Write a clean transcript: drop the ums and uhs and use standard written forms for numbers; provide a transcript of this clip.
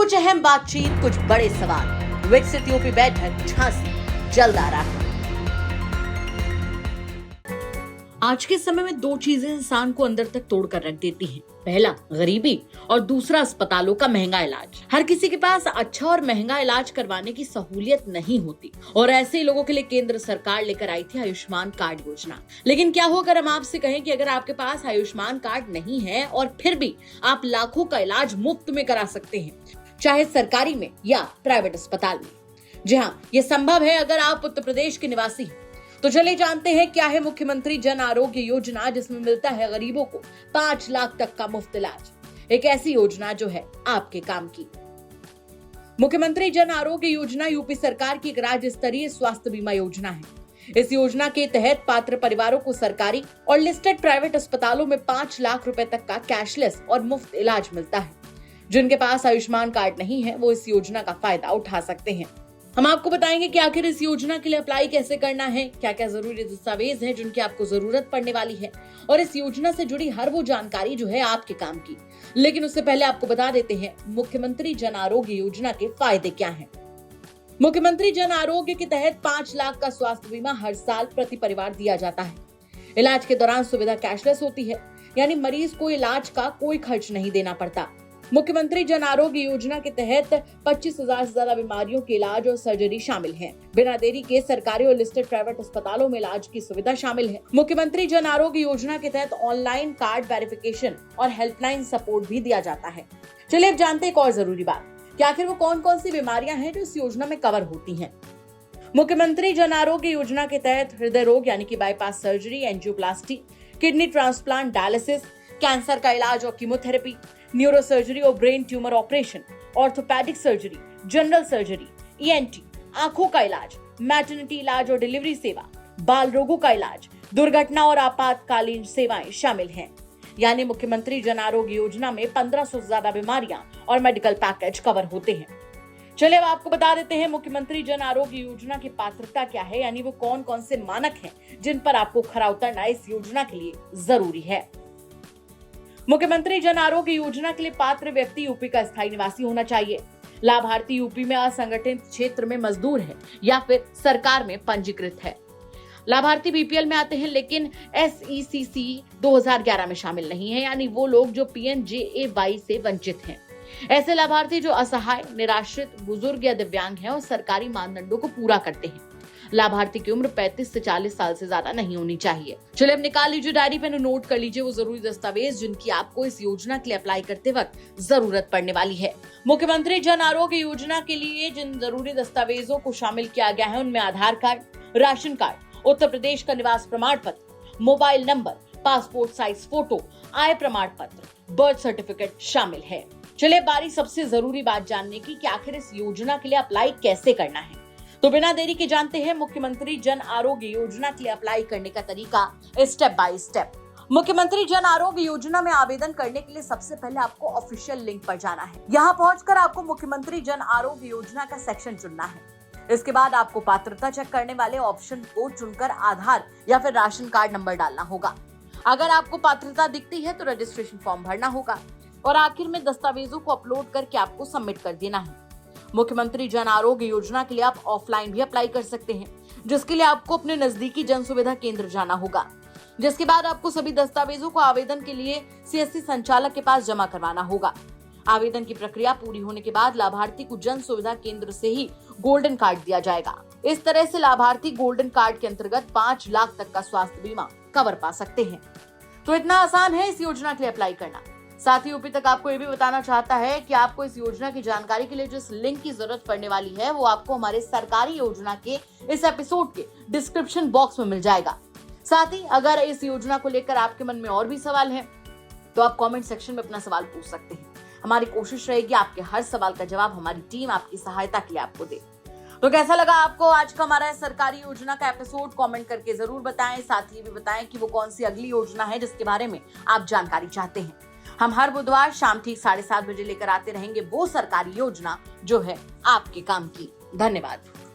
कुछ अहम बातचीत, कुछ बड़े सवाल। विकसित यूपी बैठक झांसी जल्द आ रहा है। आज के समय में दो चीजें इंसान को अंदर तक तोड़कर रख देती हैं। पहला गरीबी और दूसरा अस्पतालों का महंगा इलाज। हर किसी के पास अच्छा और महंगा इलाज करवाने की सहूलियत नहीं होती और ऐसे ही लोगों के लिए केंद्र सरकार लेकर आई थी आयुष्मान कार्ड योजना। लेकिन क्या हो अगर हम आपसे कहें कि अगर आपके पास आयुष्मान कार्ड नहीं है और फिर भी आप लाखों का इलाज मुफ्त में करा सकते हैं, चाहे सरकारी में या प्राइवेट अस्पताल में। जी हाँ, ये संभव है अगर आप उत्तर प्रदेश के निवासी हैं। तो चलिए जानते हैं क्या है मुख्यमंत्री जन आरोग्य योजना, जिसमें मिलता है गरीबों को 5 लाख तक का मुफ्त इलाज। एक ऐसी योजना जो है आपके काम की। मुख्यमंत्री जन आरोग्य योजना यूपी सरकार की एक राज्य स्तरीय स्वास्थ्य बीमा योजना है। इस योजना के तहत पात्र परिवारों को सरकारी और लिस्टेड प्राइवेट अस्पतालों में 5 लाख रुपए तक का कैशलेस और मुफ्त इलाज मिलता है। जिनके पास आयुष्मान कार्ड नहीं है वो इस योजना का फायदा उठा सकते हैं। हम आपको बताएंगे कि आखिर इस योजना के लिए अप्लाई कैसे करना है, क्या क्या जरूरी दस्तावेज हैं जिनकी आपको जरूरत पड़ने वाली है और इस योजना से जुड़ी हर वो जानकारी जो है आपके काम की। लेकिन उससे पहले आपको बता देते हैं मुख्यमंत्री जन आरोग्य योजना के फायदे क्या हैं। मुख्यमंत्री जन आरोग्य के तहत 5 लाख का स्वास्थ्य बीमा हर साल प्रति परिवार दिया जाता है। इलाज के दौरान सुविधा कैशलेस होती है, यानी मरीज को इलाज का कोई खर्च नहीं देना पड़ता। मुख्यमंत्री जन आरोग्य योजना के तहत 25,000 से ज्यादा बीमारियों के इलाज और सर्जरी शामिल है। बिना देरी के सरकारी और लिस्टेड प्राइवेट अस्पतालों में इलाज की सुविधा शामिल है। मुख्यमंत्री जन आरोग्य योजना के तहत ऑनलाइन कार्ड वेरिफिकेशन और हेल्पलाइन सपोर्ट भी दिया जाता है। चलिए अब जानते हैं एक और जरूरी बात कि आखिर वो कौन कौन सी बीमारियां हैं जो इस योजना में कवर होती हैं। मुख्यमंत्री जन आरोग्य योजना के तहत हृदय रोग यानी कि bypass surgery, angioplasty, kidney transplant, dialysis, cancer का इलाज और कीमोथेरेपी, न्यूरो सर्जरी और brain tumour operation, orthopaedic surgery, general surgery, ENT, आंखों का इलाज, मैटरनिटी इलाज और डिलीवरी सेवा, बाल रोगों का इलाज, दुर्घटना और आपातकालीन सेवाएं शामिल हैं। यानी मुख्यमंत्री जन आरोग्य योजना में 1500 से ज्यादा बीमारियां और मेडिकल पैकेज कवर होते हैं। चलिए अब आपको बता देते हैं मुख्यमंत्री जन आरोग्य योजना की पात्रता क्या है, यानी वो कौन कौन से मानक हैं जिन पर आपको खरा उतरना इस योजना के लिए जरूरी है। मुख्यमंत्री जन आरोग्य योजना के लिए पात्र व्यक्ति यूपी का स्थायी निवासी होना चाहिए। लाभार्थी यूपी में असंगठित क्षेत्र में मजदूर है या फिर सरकार में पंजीकृत है। लाभार्थी बीपीएल में आते हैं लेकिन एसईसीसी 2011 में शामिल नहीं है, यानी वो लोग जो पीएमजेएवाई से वंचित हैं। ऐसे लाभार्थी जो असहाय, निराश्रित, बुजुर्ग या दिव्यांग हैं और सरकारी मानदंडों को पूरा करते हैं। लाभार्थी की उम्र 35 से 40 साल से ज्यादा नहीं होनी चाहिए। चलिए अब निकाल लीजिए डायरी पेन और नोट कर लीजिए वो जरूरी दस्तावेज जिनकी आपको इस योजना के लिए अप्लाई करते वक्त जरूरत पड़ने वाली है। मुख्यमंत्री जन आरोग्य योजना के लिए जिन जरूरी दस्तावेजों को शामिल किया गया है उनमें Aadhaar card, ration card, Uttar Pradesh का निवास प्रमाण पत्र, mobile number, passport size photo, आय प्रमाण पत्र, बर्थ सर्टिफिकेट शामिल है। चलिए बारी सबसे जरूरी बात जानने की कि आखिर इस योजना के लिए अप्लाई कैसे करना है। तो बिना देरी के जानते हैं मुख्यमंत्री जन आरोग्य योजना के लिए अप्लाई करने का तरीका स्टेप बाय स्टेप। मुख्यमंत्री जन आरोग्य योजना में आवेदन करने के लिए सबसे पहले आपको ऑफिशियल लिंक पर जाना है। यहाँ पहुंचकर आपको मुख्यमंत्री जन आरोग्य योजना का सेक्शन चुनना है। इसके बाद आपको पात्रता चेक करने वाले ऑप्शन को चुनकर आधार या फिर राशन कार्ड नंबर डालना होगा। अगर आपको पात्रता दिखती है तो रजिस्ट्रेशन फॉर्म भरना होगा और आखिर में दस्तावेजों को अपलोड करके आपको सबमिट कर देना है। मुख्यमंत्री जन आरोग्य योजना के लिए आप ऑफलाइन भी अप्लाई कर सकते हैं, जिसके लिए आपको अपने नजदीकी जन सुविधा केंद्र जाना होगा। जिसके बाद आपको सभी दस्तावेजों को आवेदन के लिए सीएससी संचालक के पास जमा करवाना होगा। आवेदन की प्रक्रिया पूरी होने के बाद लाभार्थी को जन सुविधा केंद्र से ही गोल्डन कार्ड दिया जाएगा। इस तरह से लाभार्थी गोल्डन कार्ड के अंतर्गत 5 लाख तक का स्वास्थ्य बीमा कवर पा सकते हैं। तो इतना आसान है इस योजना के लिए अप्लाई करना। साथ ही यूपी तक आपको ये भी बताना चाहता है कि आपको इस योजना की जानकारी के लिए जिस लिंक की जरूरत पड़ने वाली है वो आपको हमारे सरकारी योजना के इस एपिसोड के डिस्क्रिप्शन बॉक्स में मिल जाएगा। साथ ही अगर इस योजना को लेकर आपके मन में और भी सवाल है तो आप कमेंट सेक्शन में अपना सवाल पूछ सकते हैं। हमारी कोशिश रहेगी आपके हर सवाल का जवाब हमारी टीम आपकी सहायता के लिए आपको दे। तो कैसा लगा आपको आज का हमारा सरकारी योजना का एपिसोड, कमेंट करके जरूर बताएं। साथ ही भी बताएं कि वो कौन सी अगली योजना है जिसके बारे में आप जानकारी चाहते हैं। हम हर बुधवार शाम ठीक 7:30 बजे लेकर आते रहेंगे वो सरकारी योजना जो है आपके काम की। धन्यवाद।